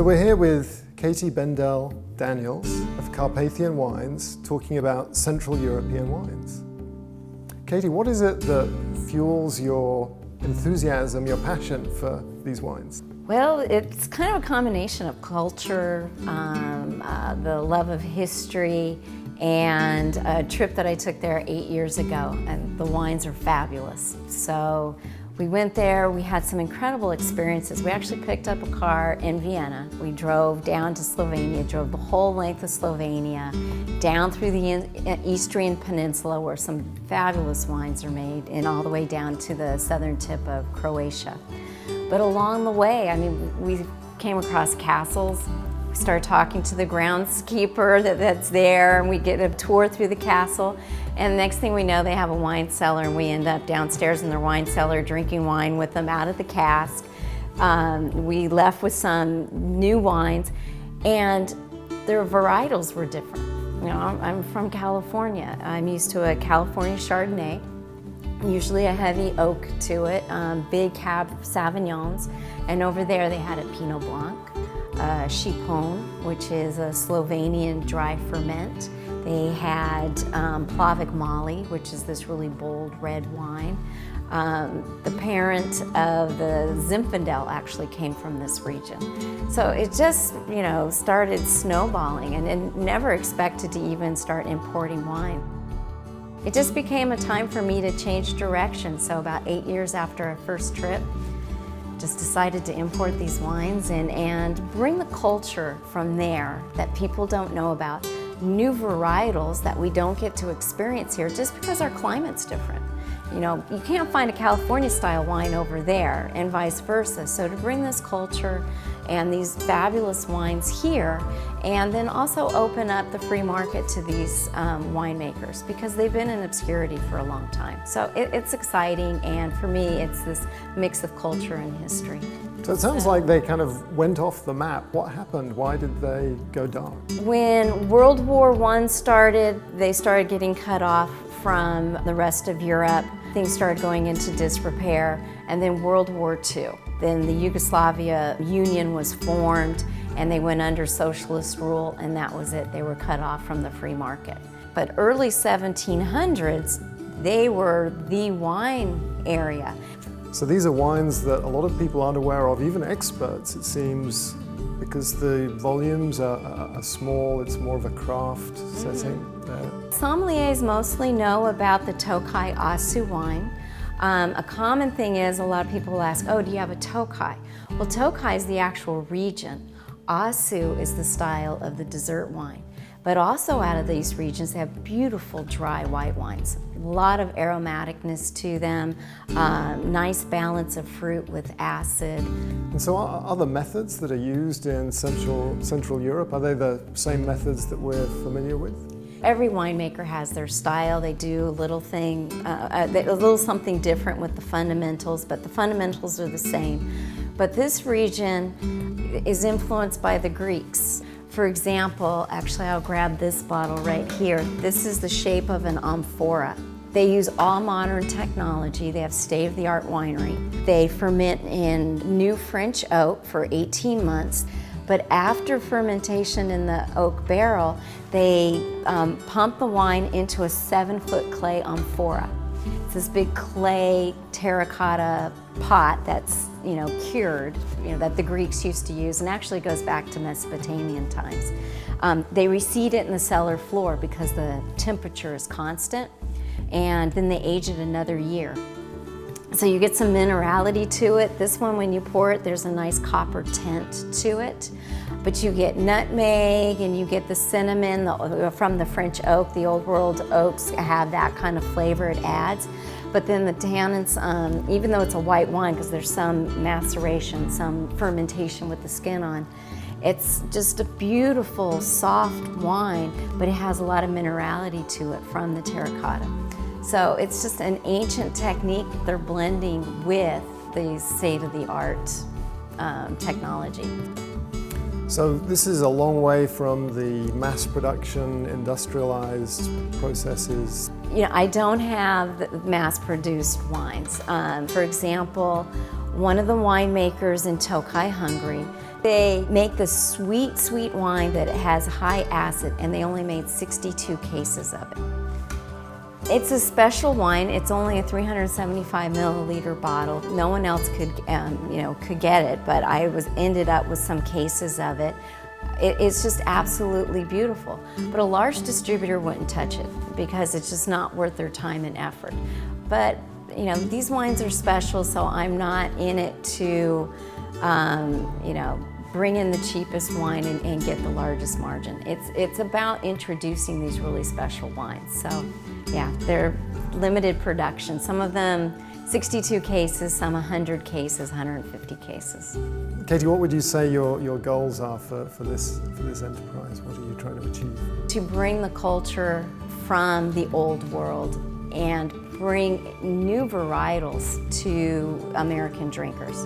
we're here with Katy Bendel Daniels of Carpathian Wines talking about Central European wines. Katy, what is it that fuels your enthusiasm, your passion for these wines? Well, it's kind of a combination of culture, the love of history, and a trip that I took there 8 years ago, and the wines are fabulous. So we went there, we had some incredible experiences. We actually picked up a car in Vienna. We drove down to Slovenia, drove the whole length of Slovenia, down through the Istrian Peninsula where some fabulous wines are made, and all the way down to the southern tip of Croatia. But along the way, we came across castles. We started talking to the groundskeeper that's there, and we get a tour through the castle. And the next thing we know, they have a wine cellar, and we end up downstairs in their wine cellar drinking wine with them out of the cask. We left with some new wines, and their varietals were different. You know, I'm from California. I'm used to a California Chardonnay, usually a heavy oak to it, big Cab Sauvignons, and over there they had a Pinot Blanc, Chipon, which is a Slovenian dry ferment. They had Plavik Mali, which is this really bold red wine. The parent of the Zinfandel actually came from this region. So it just, started snowballing, and never expected to even start importing wine. It just became a time for me to change direction. So about 8 years after our first trip, just decided to import these wines and bring the culture from there that people don't know about. New varietals that we don't get to experience here just because our climate's different. You can't find a California style wine over there, and vice versa. So to bring this culture and these fabulous wines here, and then also open up the free market to these winemakers, because they've been in obscurity for a long time. So it's exciting, and for me, it's this mix of culture and history. So it sounds like they kind of went off the map. What happened? Why did they go dark? When World War I started, they started getting cut off from the rest of Europe. Things started going into disrepair, and then World War II. Then the Yugoslavia Union was formed, and they went under socialist rule, and that was it. They were cut off from the free market. But early 1700s, they were the wine area. So these are wines that a lot of people aren't aware of, even experts, it seems, because the volumes are small, it's more of a craft setting. Sommeliers mostly know about the Tokaj Asu wine. A common thing is a lot of people will ask, oh, do you have a Tokaj? Well, Tokaj is the actual region. Asu is the style of the dessert wine. But also out of these regions, they have beautiful dry white wines. A lot of aromaticness to them, nice balance of fruit with acid. And so are the methods that are used in Central Europe, are they the same methods that we're familiar with? Every winemaker has their style. They do a little something different with the fundamentals, but the fundamentals are the same. But this region is influenced by the Greeks. For example, actually I'll grab this bottle right here. This is the shape of an amphora. They use all modern technology. They have state-of-the-art winery. They ferment in new French oak for 18 months. But after fermentation in the oak barrel, they pump the wine into a 7-foot clay amphora. It's this big clay terracotta pot that's cured, that the Greeks used to use, and actually goes back to Mesopotamian times. They reseed it in the cellar floor because the temperature is constant, and then they age it another year. So you get some minerality to it. This one, when you pour it, there's a nice copper tint to it. But you get nutmeg, and you get the cinnamon from the French oak. The old world oaks have that kind of flavor it adds. But then the tannins, even though it's a white wine, because there's some maceration, some fermentation with the skin on, it's just a beautiful, soft wine, but it has a lot of minerality to it from the terracotta. So it's just an ancient technique they're blending with the state-of-the-art technology. So this is a long way from the mass production, industrialized processes. I don't have mass-produced wines. For example, one of the winemakers in Tokaj, Hungary, They make this sweet, sweet wine that has high acid, and they only made 62 cases of it. It's a special wine. It's only a 375 milliliter bottle. No one else could get it, but I ended up with some cases of it. It's just absolutely beautiful. But a large distributor wouldn't touch it because it's just not worth their time and effort. But these wines are special, so I'm not in it to bring in the cheapest wine and get the largest margin. It's about introducing these really special wines. So yeah, they're limited production. Some of them 62 cases, some 100 cases, 150 cases. Katy, what would you say your goals are for this enterprise? What are you trying to achieve? To bring the culture from the old world and bring new varietals to American drinkers.